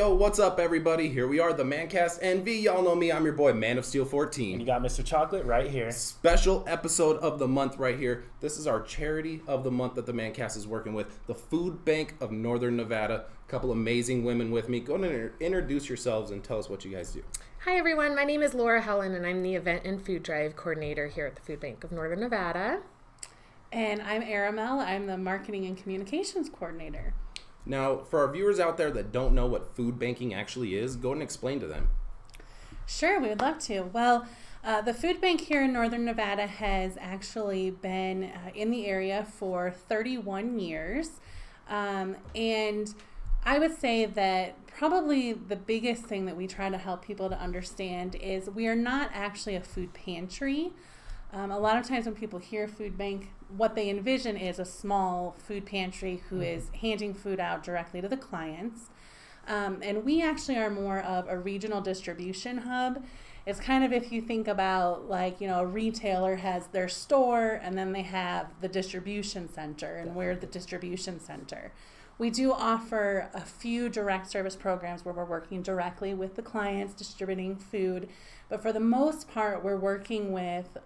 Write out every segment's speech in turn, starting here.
Yo, what's up, everybody? Here we are, the Mancast NV. Y'all know me. I'm your boy, Man of Steel 14. And you got Mr. Chocolate right here. Special episode of the month right here. This is our charity of the month that the Mancast is working with, the Food Bank of Northern Nevada. A couple amazing women with me. Go and introduce yourselves and tell us what you guys do. Hi, everyone. My name is Laura Helen, and I'm the Event and Food Drive Coordinator here at the Food Bank of Northern Nevada. And I'm Aramel. I'm the Marketing and Communications Coordinator. Now, for our viewers out there that don't know what food banking actually is, go and explain to them. Sure, we would love to. Well, the food bank here in Northern Nevada has actually been in the area for 31 years. And I would say that probably the biggest thing that we try to help people to understand is we are not actually a food pantry. A lot of times when people hear food bank, what they envision is a small food pantry who is handing food out directly to the clients. And we actually are more of a regional distribution hub. It's kind of if you think about like, you know, a retailer has their store and then they have the distribution center, and we're the distribution center. We do offer a few direct service programs where we're working directly with the clients distributing food. But for the most part, we're working with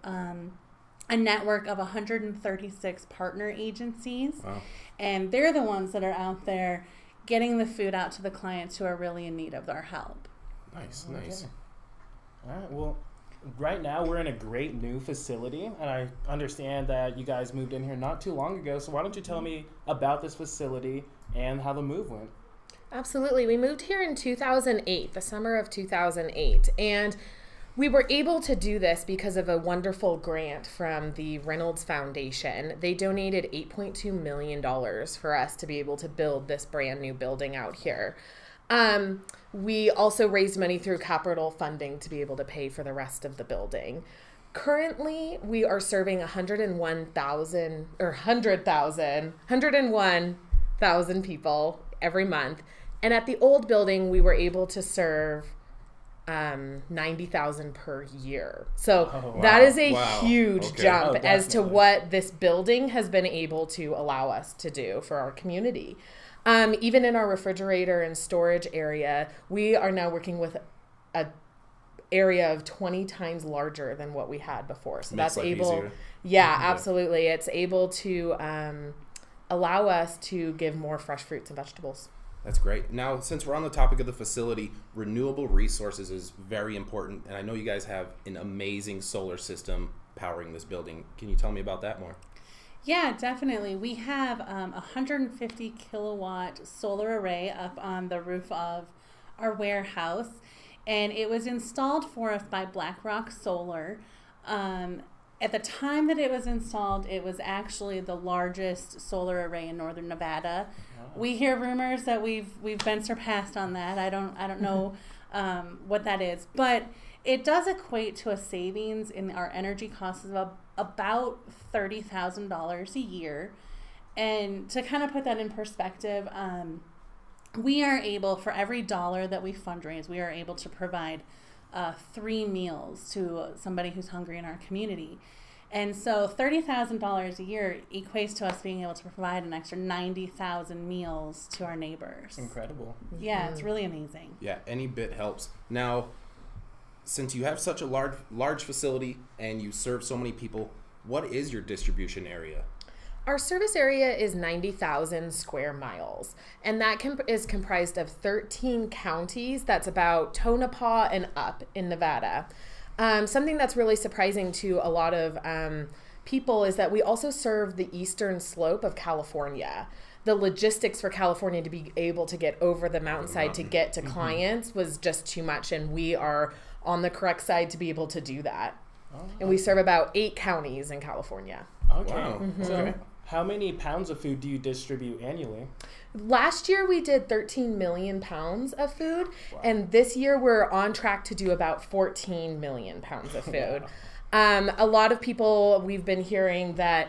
a network of 136 partner agencies. Wow. And they're the ones that are out there getting the food out to the clients who are really in need of our help. Nice, Okay. nice. All right, well, right now we're in a great new facility, and I understand that you guys moved in here not too long ago, so why don't you tell me about this facility and how the move went? Absolutely. We moved here in 2008, the summer of 2008, and we were able to do this because of a wonderful grant from the Reynolds Foundation. They donated $8.2 million for us to be able to build this brand new building out here. We also raised money through capital funding to be able to pay for the rest of the building. Currently, we are serving 101,000 people every month. And at the old building, we were able to serve 90,000 per year. So that is a huge jump as to what this building has been able to allow us to do for our community. Even in our refrigerator and storage area, we are now working with a area of 20 times larger than what we had before. So that's able, easier. Yeah, absolutely. It's able to allow us to give more fresh fruits and vegetables. That's great. Now, since we're on the topic of the facility, renewable resources is very important, and I know you guys have an amazing solar system powering this building. Can you tell me about that more? Yeah, definitely. We have a 150 kilowatt solar array up on the roof of our warehouse, and it was installed for us by BlackRock Solar. At the time that it was installed, it was actually the largest solar array in Northern Nevada. Wow. We hear rumors that we've been surpassed on that. I don't know what that is, but it does equate to a savings in our energy costs of about $30,000 a year. And to kind of put that in perspective, we are able, for every dollar that we fundraise, we are able to provide 3 meals to somebody who's hungry in our community. And so $30,000 a year equates to us being able to provide an extra 90,000 meals to our neighbors. Incredible. Yeah, it's really amazing. Yeah, any bit helps. Now, since you have such a large facility and you serve so many people, what is your distribution area? Our service area is 90,000 square miles, and that is comprised of 13 counties. That's about Tonopah and up in Nevada. Something that's really surprising to a lot of people is that we also serve the eastern slope of California. The logistics for California to be able to get over the mountainside to get to clients was just too much, and we are on the correct side to be able to do that. And we serve about 8 counties in California. Okay. Wow. So how many pounds of food do you distribute annually? Last year we did 13 million pounds of food, and this year we're on track to do about 14 million pounds of food. A lot of people, we've been hearing that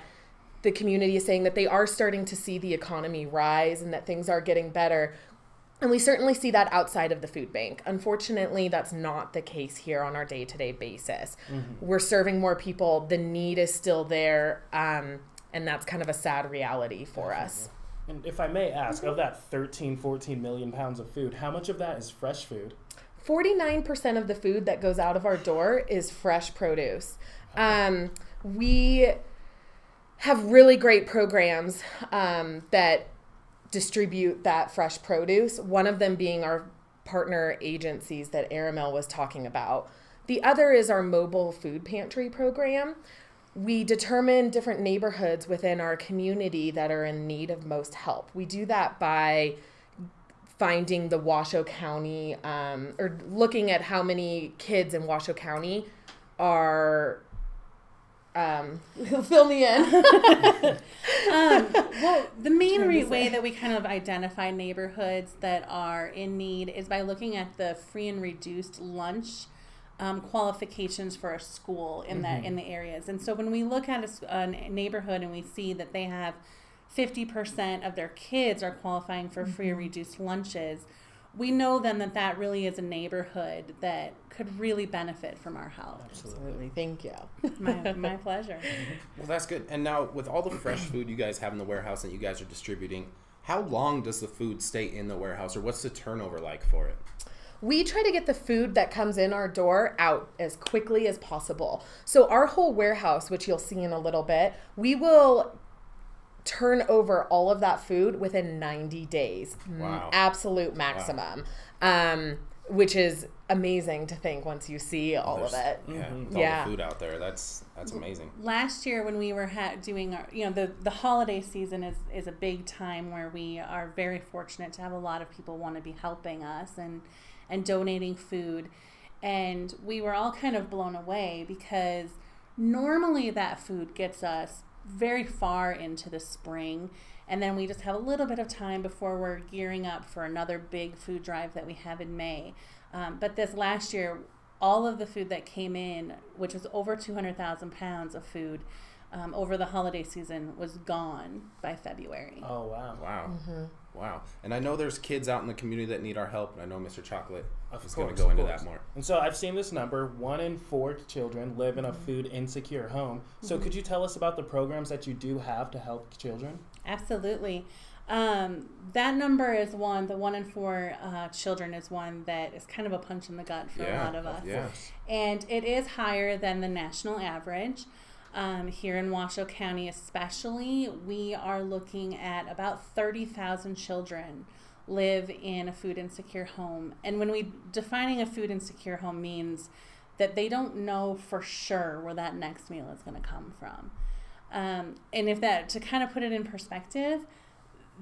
the community is saying that they are starting to see the economy rise and that things are getting better. And we certainly see that outside of the food bank. Unfortunately, that's not the case here on our day-to-day basis. We're serving more people. The need is still there, and that's kind of a sad reality for us. And if I may ask, of that 13, 14 million pounds of food, how much of that is fresh food? 49% of the food that goes out of our door is fresh produce. We have really great programs that distribute that fresh produce, one of them being our partner agencies that Aramel was talking about. The other is our mobile food pantry program. We determine different neighborhoods within our community that are in need of most help. We do that by finding the Washoe County, or looking at how many kids in Washoe County are, fill me in. Well, the main way that we kind of identify neighborhoods that are in need is by looking at the free and reduced lunch qualifications for a school in the areas. And so when we look at a neighborhood and we see that they have 50% of their kids are qualifying for free or reduced lunches, we know then that that really is a neighborhood that could really benefit from our help. Absolutely. Thank you. My pleasure. Well, that's good. And now, with all the fresh food you guys have in the warehouse that you guys are distributing, how long does the food stay in the warehouse, or what's the turnover like for it? We try to get the food that comes in our door out as quickly as possible. So our whole warehouse, which you'll see in a little bit, we will turn over all of that food within 90 days. Wow. Absolute maximum. Wow. Which is amazing to think once you see all of it. Yeah, with all the food out there. That's amazing. Last year when we were doing our, the holiday season is a big time where we are very fortunate to have a lot of people want to be helping us and donating food. And we were all kind of blown away because normally that food gets us very far into the spring, and then we just have a little bit of time before we're gearing up for another big food drive that we have in May. But this last year, all of the food that came in, which was over 200,000 pounds of food over the holiday season, was gone by February. Oh, wow. Wow. Mm-hmm. Wow. And I know there's kids out in the community that need our help, and I know Mr. Chocolate is going to go into that more. And so I've seen this number, 1 in 4 children live in a food insecure home. So could you tell us about the programs that you do have to help children? Absolutely. That number is the 1 in 4 children is one that is kind of a punch in the gut for a lot of us. Yeah. And it is higher than the national average. Here in Washoe County especially, we are looking at about 30,000 children live in a food insecure home. And when we defining a food insecure home means that they don't know for sure where that next meal is going to come from. And if that, to kind of put it in perspective,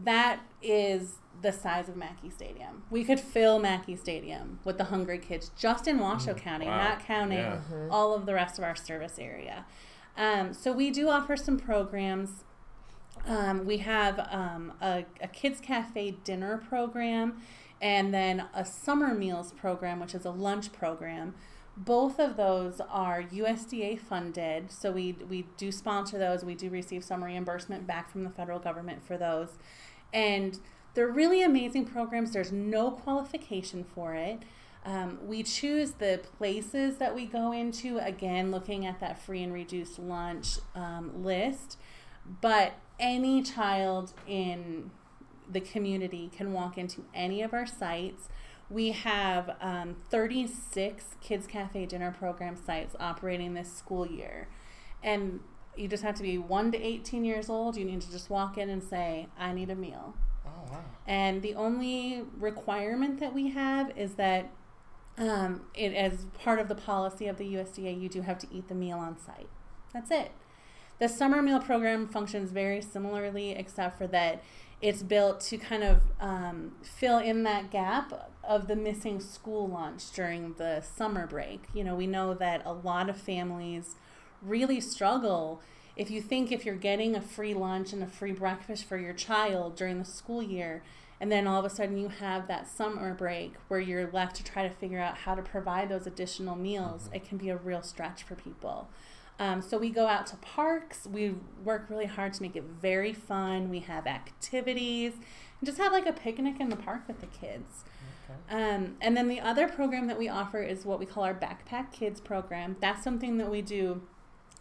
that is the size of Mackey Stadium. We could fill Mackey Stadium with the hungry kids just in Washoe County, not counting all of the rest of our service area. So we do offer some programs. We have a Kids Cafe dinner program and then a summer meals program, which is a lunch program. Both of those are USDA funded, so we do sponsor those. We do receive some reimbursement back from the federal government for those. And they're really amazing programs. There's no qualification for it. We choose the places that we go into, again, looking at that free and reduced lunch list. But any child in the community can walk into any of our sites. We have 36 Kids Cafe dinner program sites operating this school year. And you just have to be 1 to 18 years old. You need to just walk in and say, I need a meal. Oh, wow. And the only requirement that we have is that as part of the policy of the USDA, you do have to eat the meal on site. That's it. The summer meal program functions very similarly, except for that it's built to kind of fill in that gap of the missing school lunch during the summer break. We know that a lot of families really struggle. If you're getting a free lunch and a free breakfast for your child during the school year, and then all of a sudden you have that summer break where you're left to try to figure out how to provide those additional meals, it can be a real stretch for people. So we go out to parks. We work really hard to make it very fun. We have activities. And just have like a picnic in the park with the kids. Okay. And then the other program that we offer is what we call our Backpack Kids program. That's something that we do,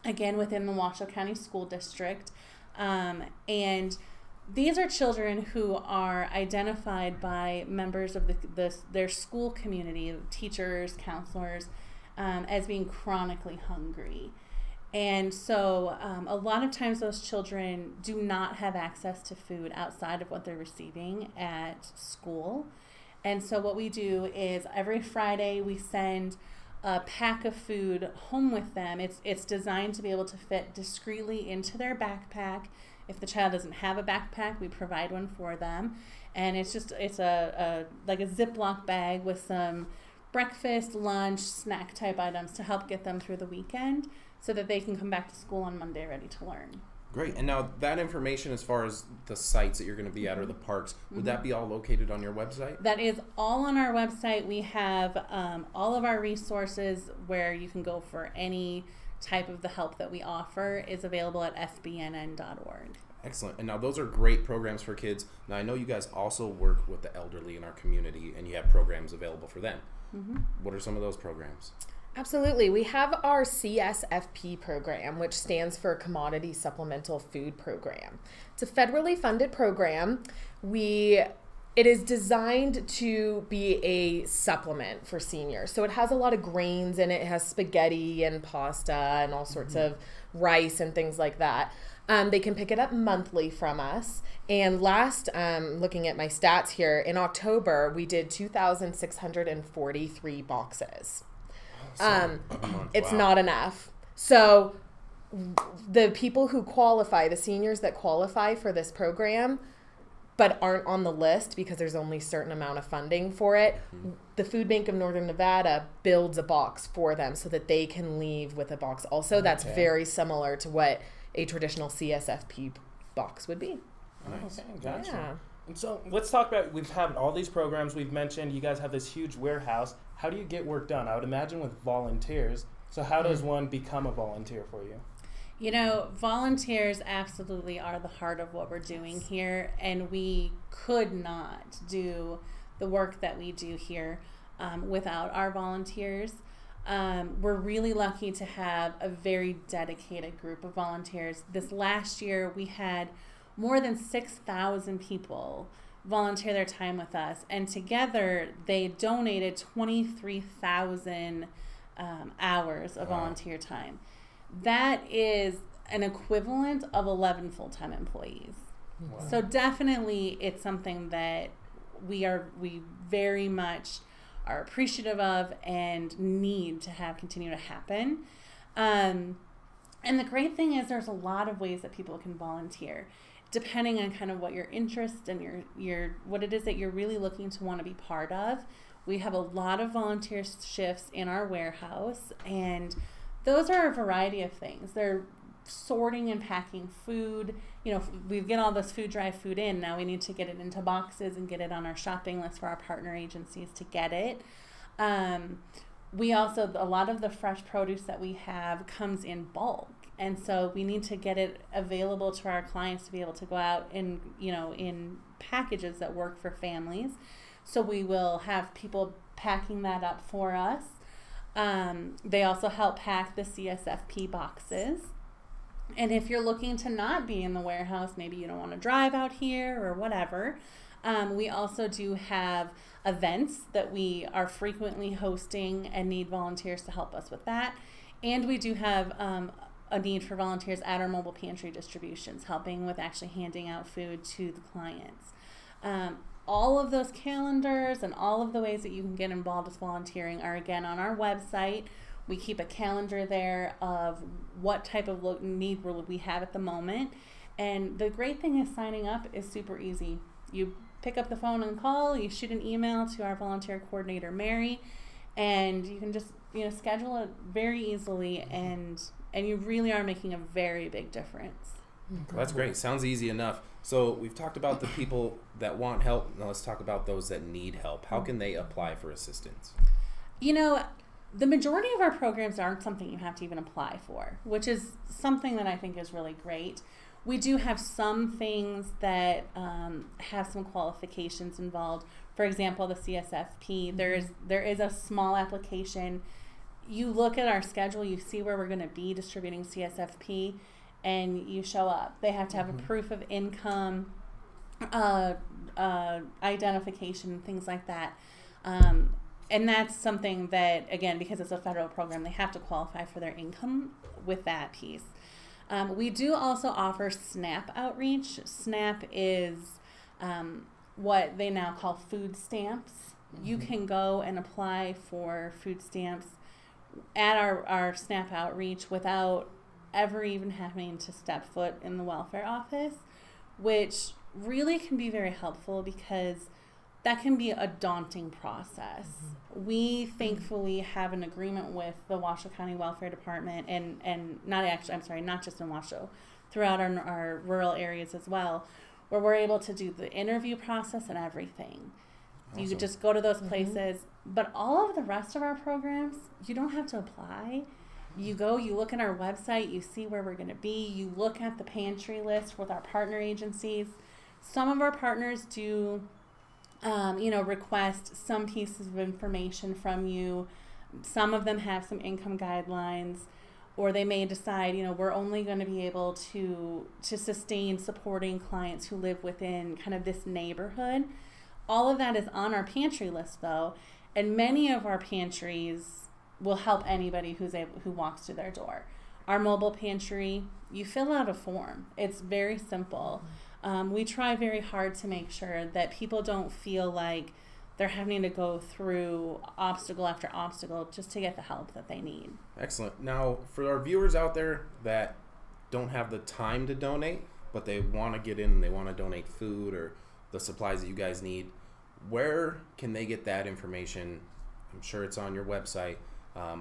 again, within the Washoe County School District. And these are children who are identified by members of their school community, teachers, counselors, as being chronically hungry. And so a lot of times those children do not have access to food outside of what they're receiving at school. And so what we do is every Friday we send a pack of food home with them. It's designed to be able to fit discreetly into their backpack. If the child doesn't have a backpack, we provide one for them. And it's a like a Ziploc bag with some breakfast, lunch, snack type items to help get them through the weekend so that they can come back to school on Monday ready to learn. Great. And now that information as far as the sites that you're going to be at or the parks, would that be all located on your website? That is all on our website. We have all of our resources where you can go for any type of the help that we offer is available at fbnn.org. Excellent. And now those are great programs for kids. Now I know you guys also work with the elderly in our community and you have programs available for them. What are some of those programs? Absolutely. We have our CSFP program, which stands for Commodity Supplemental Food Program. It's a federally funded program. It is designed to be a supplement for seniors. So it has a lot of grains in it. It has spaghetti and pasta and all sorts of rice and things like that. They can pick it up monthly from us. And looking at my stats here, in October, we did 2,643 boxes. It's not enough. So the people who qualify, the seniors that qualify for this program, but aren't on the list because there's only a certain amount of funding for it, the Food Bank of Northern Nevada builds a box for them so that they can leave with a box. Also, that's very similar to what a traditional CSFP box would be. Nice. Okay, gotcha. Yeah. And so let's talk about, we've had all these programs we've mentioned. You guys have this huge warehouse. How do you get work done? I would imagine with volunteers. So how does one become a volunteer for you? You know, volunteers absolutely are the heart of what we're doing here, and we could not do the work that we do here without our volunteers. We're really lucky to have a very dedicated group of volunteers. This last year, we had more than 6,000 people volunteer their time with us, and together they donated 23,000 hours of volunteer time. That is an equivalent of 11 full-time employees. Wow. So definitely it's something that we very much are appreciative of and need to have continue to happen. And the great thing is there's a lot of ways that people can volunteer, depending on kind of what your interest and your what it is that you're really looking to want to be part of. We have a lot of volunteer shifts in our warehouse, and those are a variety of things. They're sorting and packing food. You know, we get all this dry food in. Now we need to get it into boxes and get it on our shopping list for our partner agencies to get it. We also, a lot of the fresh produce that we have comes in bulk. And so we need to get it available to our clients to be able to go out and, you know, in packages that work for families. So we will have people packing that up for us. They also help pack the CSFP boxes. And if you're looking to not be in the warehouse, maybe you don't want to drive out here or whatever, we also do have events that we are frequently hosting and need volunteers to help us with that. And we do have a need for volunteers at our mobile pantry distributions, helping with actually handing out food to the clients. All of those calendars and all of the ways that you can get involved with volunteering are, again, on our website. We keep a calendar there of what type of need we have at the moment. And the great thing is signing up is super easy. You pick up the phone and call, you shoot an email to our volunteer coordinator, Mary, and you can just, you know, schedule it very easily, and you really are making a very big difference. Well, that's great. Sounds easy enough. So we've talked about the people that want help. Now let's talk about those that need help. How can they apply for assistance? You know, the majority of our programs aren't something you have to even apply for, which is something that I think is really great. We do have some things that have some qualifications involved. For example, the CSFP, there is a small application. You look at our schedule, you see where we're going to be distributing CSFP, and you show up. They have to have a proof of income. identification, things like that. And that's something that, again, because it's a federal program, they have to qualify for their income with that piece. We do also offer SNAP outreach. SNAP is what they now call food stamps. Mm-hmm. You can go and apply for food stamps at our SNAP outreach without ever even having to step foot in the welfare office, which really can be very helpful because that can be a daunting process. Mm-hmm. We thankfully have an agreement with the Washoe County Welfare Department and not just in Washoe, throughout our rural areas as well, where we're able to do the interview process and everything. Awesome. You could just go to those places, but all of the rest of our programs, you don't have to apply. You go, you look at our website, you see where we're going to be, you look at the pantry list with our partner agencies. Some of our partners do request some pieces of information from you. Some of them have some income guidelines, or they may decide, we're only going to be able to sustain supporting clients who live within kind of this neighborhood. All of that is on our pantry list, though, and many of our pantries will help anybody who walks through their door. Our mobile pantry, you fill out a form. It's very simple. We try very hard to make sure that people don't feel like they're having to go through obstacle after obstacle just to get the help that they need. Excellent. Now, for our viewers out there that don't have the time to donate, but they want to get in and they want to donate food or the supplies that you guys need, where can they get that information? I'm sure it's on your website,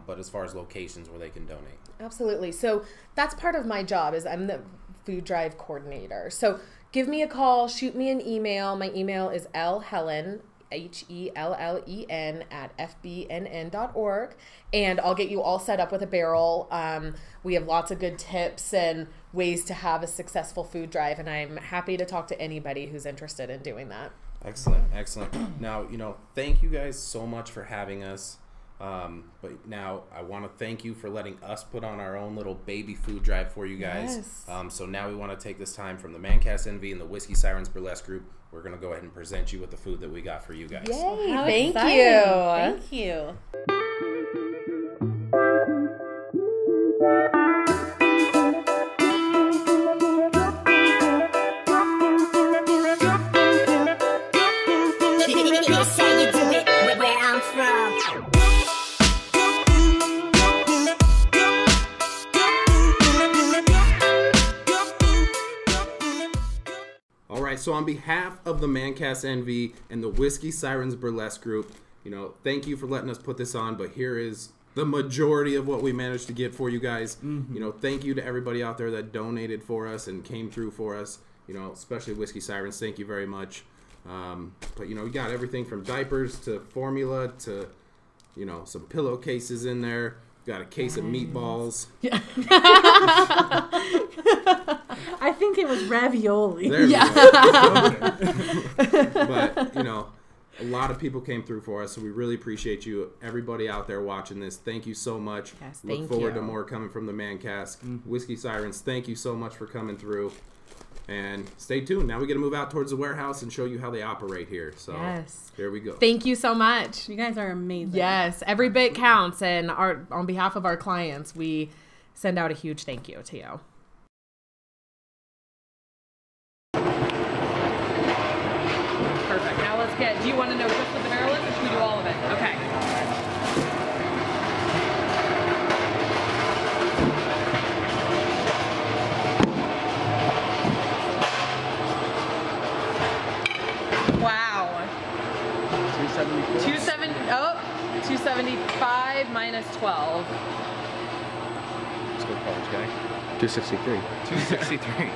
but as far as locations where they can donate. Absolutely. So that's part of my job, is I'm the food drive coordinator. So give me a call, shoot me an email. My email is lhellen, HELLEN @fbnn.org, and I'll get you all set up with a barrel. We have lots of good tips and ways to have a successful food drive, and I'm happy to talk to anybody who's interested in doing that. Excellent. Now, thank you guys so much for having us. But now I want to thank you for letting us put on our own little baby food drive for you guys. Yes. So now we want to take this time from the Mancast NV and the Whiskey Sirens Burlesque group. We're going to go ahead and present you with the food that we got for you guys. Yay, How thank exciting. you. Thank you. All right, so on behalf of the Mancast NV and the Whiskey Sirens Burlesque group, thank you for letting us put this on, but here is the majority of what we managed to get for you guys. Mm-hmm. Thank you to everybody out there that donated for us and came through for us, especially Whiskey Sirens. Thank you very much. But we got everything from diapers to formula to, some pillowcases in there. Got a case of meatballs. Yeah. I think it was ravioli. There we go. But, a lot of people came through for us, so we really appreciate you. Everybody out there watching this, thank you so much. Yes, Look forward to more coming from the Mancast. Mm-hmm. Whiskey Sirens, thank you so much for coming through. And stay tuned. Now we got to move out towards the warehouse and show you how they operate here. So yes. Here we go. Thank you so much. You guys are amazing. Yes, every bit counts. And on behalf of our clients, we send out a huge thank you to you. Perfect. Now let's do you want to know just what the barrel is, or should we do all of it? Okay. Wow. 275 minus 12. Let's go, college guy. 263.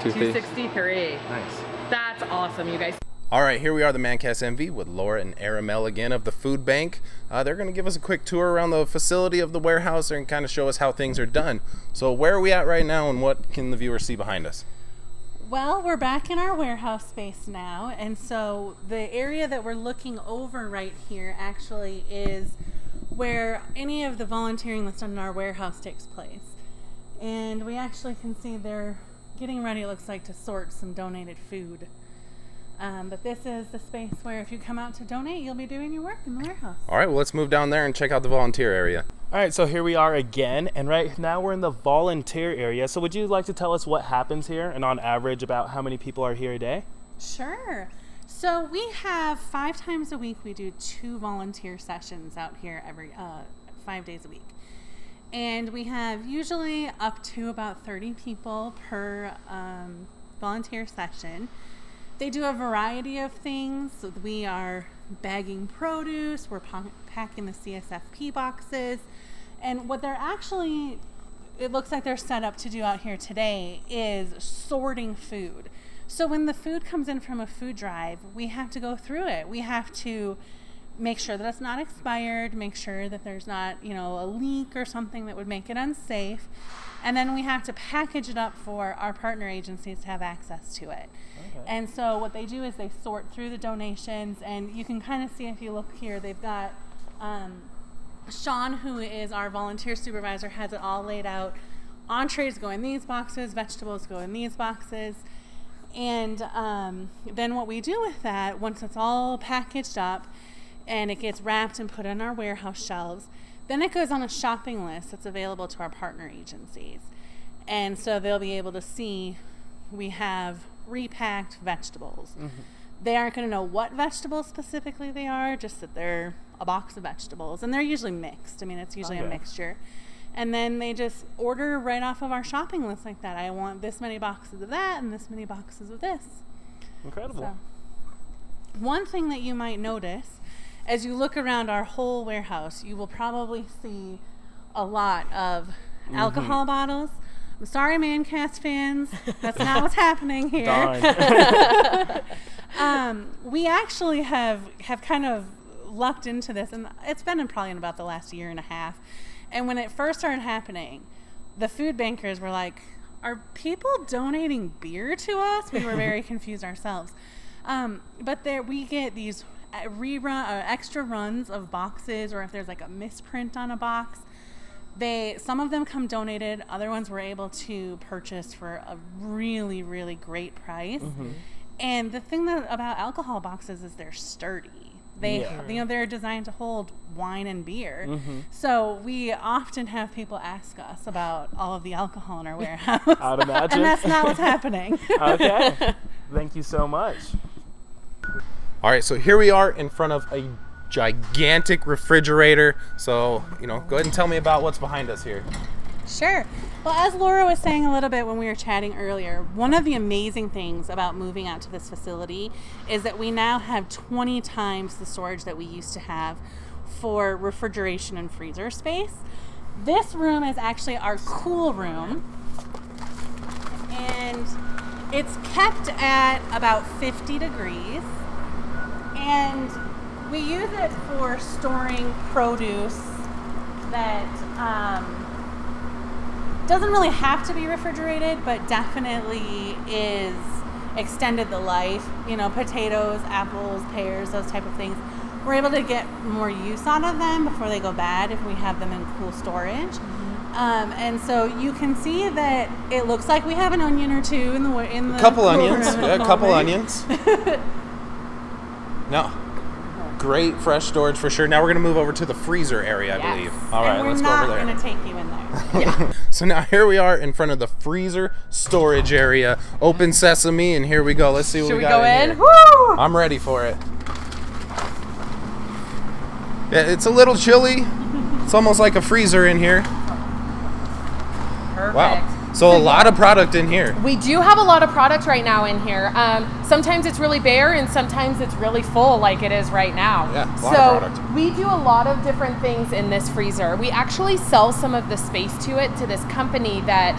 263. Nice. That's awesome, you guys. All right, here we are, the Mancast NV with Laura and Aramel again of the Food Bank. They're going to give us a quick tour around the facility of the warehouse and kind of show us how things are done. So where are we at right now, and what can the viewers see behind us? Well, we're back in our warehouse space now, and so the area that we're looking over right here actually is where any of the volunteering that's done in our warehouse takes place. And we actually can see they're getting ready, it looks like, to sort some donated food. But this is the space where if you come out to donate, you'll be doing your work in the warehouse. All right, well, let's move down there and check out the volunteer area. All right, so here we are again, and right now we're in the volunteer area. So would you like to tell us what happens here, and on average about how many people are here a day? Sure. So we have 5 times a week, we do 2 volunteer sessions out here every 5 days a week. And we have usually up to about 30 people per volunteer session. They do a variety of things. So we are bagging produce, we're packing the CSFP boxes, and what they're actually, it looks like they're set up to do out here today is sorting food. So when the food comes in from a food drive, we have to go through it. We have to make sure that it's not expired, make sure that there's not, you know, a leak or something that would make it unsafe. And then we have to package it up for our partner agencies to have access to it. Okay. And so what they do is they sort through the donations, and you can kind of see if you look here, they've got Sean, who is our volunteer supervisor, has it all laid out. Entrees go in these boxes, vegetables go in these boxes. And then what we do with that, once it's all packaged up and it gets wrapped and put in our warehouse shelves, then it goes on a shopping list that's available to our partner agencies. And so they'll be able to see we have repacked vegetables. Mm-hmm. They aren't going to know what vegetables specifically they are, just that they're a box of vegetables. And they're usually mixed. I mean, it's usually a mixture. And then they just order right off of our shopping list like that. I want this many boxes of that and this many boxes of this. Incredible. So, one thing that you might notice as you look around our whole warehouse, you will probably see a lot of alcohol bottles. I'm sorry, Mancast fans. That's not what's happening here. We actually have kind of lucked into this, and it's been probably in about the last year and a half. And when it first started happening, the food bankers were like, are people donating beer to us? We were very confused ourselves. But there we get these extra runs of boxes, or if there's like a misprint on a box, some of them come donated, other ones we're able to purchase for a really, really great price. Mm-hmm. And the thing about alcohol boxes is they're sturdy. They're designed to hold wine and beer. Mm-hmm. So we often have people ask us about all of the alcohol in our warehouse. I'd imagine. And that's not what's happening. Okay. Thank you so much. All right, so here we are in front of a gigantic refrigerator. So, go ahead and tell me about what's behind us here. Sure. Well, as Laura was saying a little bit when we were chatting earlier, one of the amazing things about moving out to this facility is that we now have 20 times the storage that we used to have for refrigeration and freezer space. This room is actually our cool room, and it's kept at about 50 degrees, and we use it for storing produce that doesn't really have to be refrigerated, but definitely is extended the life. Potatoes, apples, pears, those type of things. We're able to get more use out of them before they go bad if we have them in cool storage. Mm-hmm. And so you can see that it looks like we have an onion or two in the a couple onions. Yeah, a couple onions. No. Great fresh storage for sure. Now we're going to move over to the freezer area, I believe. All right, let's go over there. We're not going to take you in there. Yeah. So now here we are in front of the freezer storage area. Open sesame, and here we go. Let's see what we got in here. Woo! I'm ready for it. Yeah, it's a little chilly. It's almost like a freezer in here. Perfect. Wow. So a lot of product in here. We do have a lot of product right now in here. Sometimes it's really bare and sometimes it's really full like it is right now. Yeah, a lot of product. We do a lot of different things in this freezer. We actually sell some of the space to it to this company that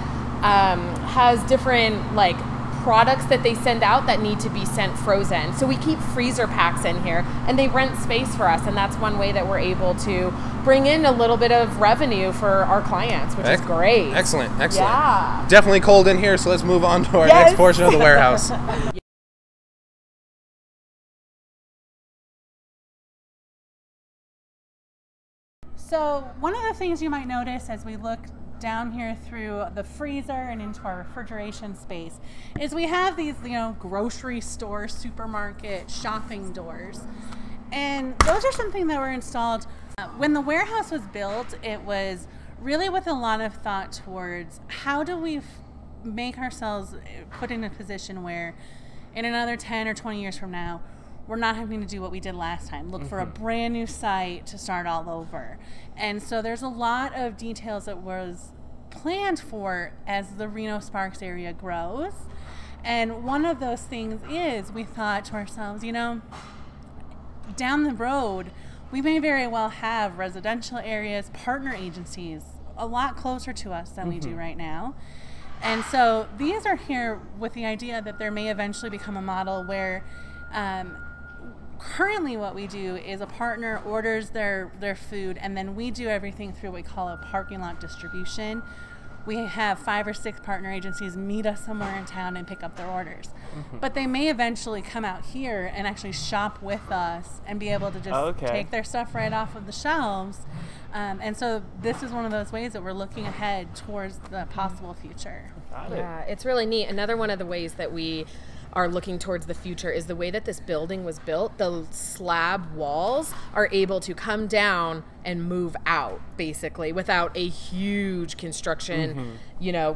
has different products that they send out that need to be sent frozen. So we keep freezer packs in here and they rent space for us, and that's one way that we're able to bring in a little bit of revenue for our clients, which is great. Excellent. Yeah. Definitely cold in here, so let's move on to our next portion of the warehouse. So one of the things you might notice as we look down here through the freezer and into our refrigeration space is we have these, grocery store, supermarket, shopping doors. And those are something that were installed when the warehouse was built. It was really with a lot of thought towards how do we make ourselves put in a position where in another 10 or 20 years from now, we're not having to do what we did last time. Look for a brand new site to start all over. And so there's a lot of details that was planned for as the Reno Sparks area grows. And one of those things is we thought to ourselves, down the road, we may very well have residential areas, partner agencies, a lot closer to us than we do right now. And so these are here with the idea that there may eventually become a model where currently what we do is a partner orders their food, and then we do everything through what we call a parking lot distribution. We have 5 or 6 partner agencies meet us somewhere in town and pick up their orders. But they may eventually come out here and actually shop with us and be able to just take their stuff right off of the shelves. And so this is one of those ways that we're looking ahead towards the possible future. Yeah, it's really neat. Another one of the ways that we are looking towards the future is the way that this building was built. The slab walls are able to come down and move out basically without a huge construction,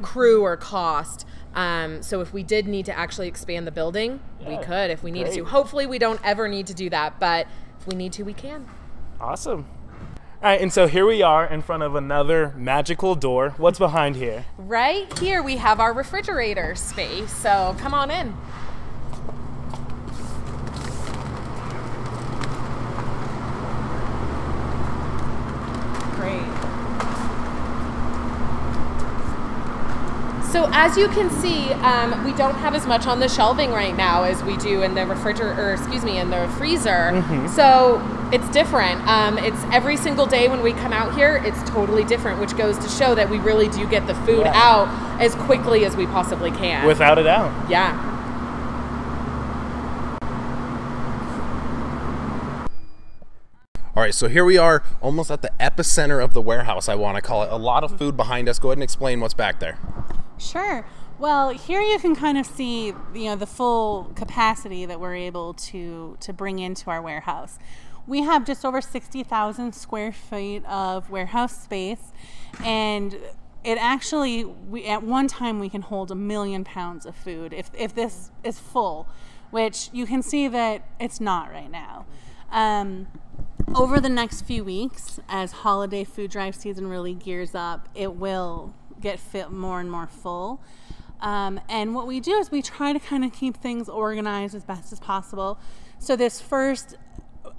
crew or cost. So if we did need to actually expand the building, we could if we needed to. Hopefully we don't ever need to do that, but if we need to, we can. Awesome. All right, and so here we are in front of another magical door. What's behind here? Right here we have our refrigerator space, so come on in. Great. So as you can see, we don't have as much on the shelving right now as we do in the in the freezer. So it's different. It's every single day when we come out here, it's totally different, which goes to show that we really do get the food out as quickly as we possibly can. Without a doubt. Yeah. All right, so here we are almost at the epicenter of the warehouse, I want to call it. A lot of food behind us. Go ahead and explain what's back there. Sure. Well, here you can kind of see, the full capacity that we're able to bring into our warehouse. We have just over 60,000 square feet of warehouse space, and it actually, at one time we can hold 1 million pounds of food if this is full, which you can see that it's not right now. Over the next few weeks, as holiday food drive season really gears up, it will get fit more and more full. And what we do is we try to kind of keep things organized as best as possible. So this first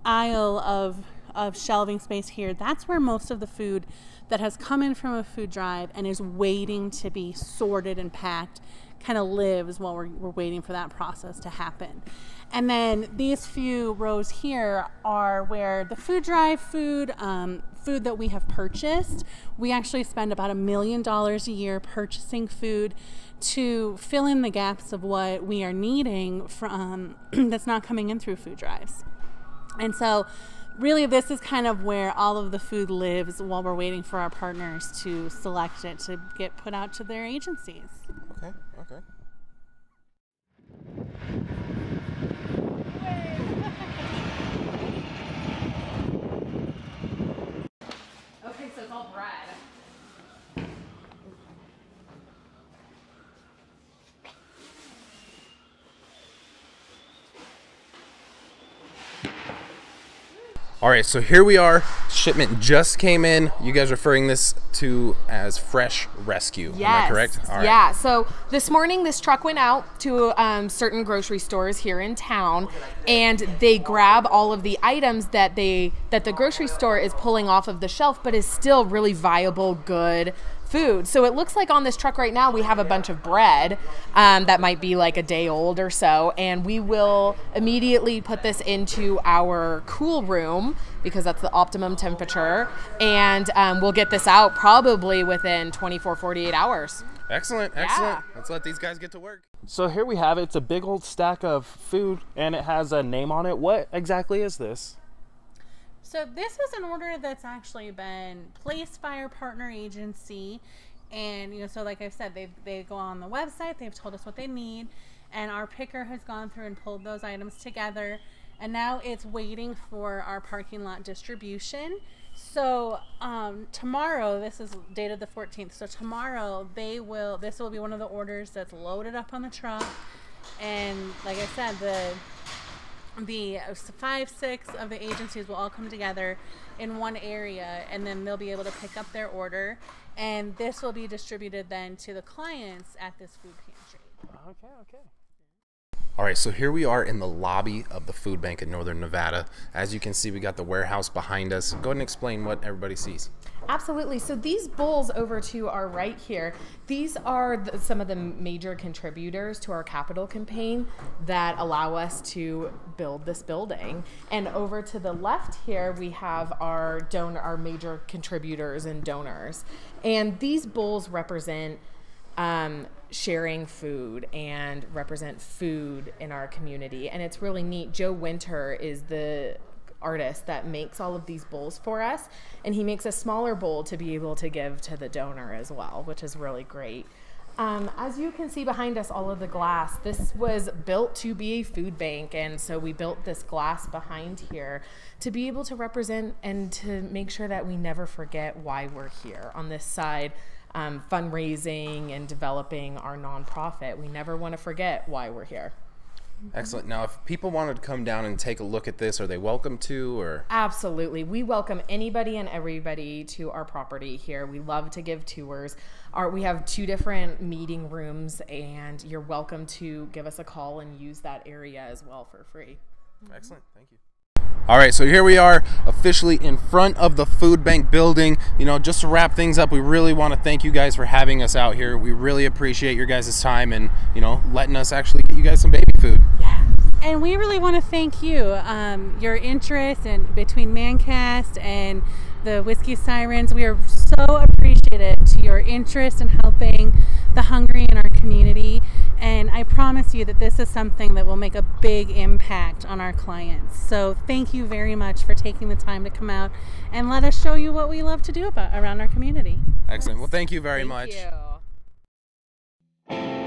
aisle of shelving space here, that's where most of the food that has come in from a food drive and is waiting to be sorted and packed kind of lives while we're waiting for that process to happen. And then these few rows here are where the food drive food that we have purchased. We actually spend about $1 million a year purchasing food to fill in the gaps of what we are needing from that's not coming in through food drives. And so really this is kind of where all of the food lives while we're waiting for our partners to select it to get put out to their agencies. Okay. Okay, so it's all bread. All right, so here we are. Shipment just came in. You guys referring this to as fresh rescue. Yes. Am I correct? All right. Yeah. So this morning, this truck went out to certain grocery stores here in town, and they grab all of the items that the grocery store is pulling off of the shelf, but is still really viable, good food. So it looks like on this truck right now we have a bunch of bread that might be like a day old or so, and we will immediately put this into our cool room because that's the optimum temperature, and we'll get this out probably within 48 hours. Excellent. Yeah. Let's let these guys get to work. So here we have it. It's a big old stack of food, and it has a name on it. What exactly is this? So this is an order that's actually been placed by our partner agency And, you know, so like I said, they go on the website, they've told us what they need, and our picker has gone through and pulled those items together. And now it's waiting for our parking lot distribution. So tomorrow, this is dated the 14th. So tomorrow this will be one of the orders that's loaded up on the truck. And like I said, the 5-6 of the agencies will all come together in one area, and then they'll be able to pick up their order. And this will be distributed then to the clients at this food pantry. Okay. All right, so here we are in the lobby of the food bank in Northern Nevada. As you can see, we got the warehouse behind us. Go ahead and explain what everybody sees. Absolutely. So these bowls over to our right here, these are some of the major contributors to our capital campaign that allow us to build this building. And over to the left here, we have our major contributors and donors. And these bowls represent sharing food and represent food in our community. And it's really neat. Joe Winter is the artist that makes all of these bowls for us, and he makes a smaller bowl to be able to give to the donor as well, which is really great. As you can see behind us, all of the glass, this was built to be a food bank, and so we built this glass behind here to be able to represent and to make sure that we never forget why we're here on this side. Fundraising and developing our nonprofit. We never want to forget why we're here. Excellent. Now, if people wanted to come down and take a look at this, are they welcome to? Or Absolutely. We welcome anybody and everybody to our property here. We love to give tours. We have 2 different meeting rooms, and you're welcome to give us a call and use that area as well for free. Excellent. Thank you. All right, so here we are officially in front of the food bank building. You know, just to wrap things up, we really want to thank you guys for having us out here. We really appreciate your guys' time and, you know, letting us actually get you guys some baby food. Yeah. And we really want to thank you. Your interest in between Mancast and the Whiskey Sirens. We are so appreciative to your interest in helping the hungry in our community. And I promise you that this is something that will make a big impact on our clients. So thank you very much for taking the time to come out and let us show you what we love to do around our community. Excellent. Well, thank you very much. Thank you.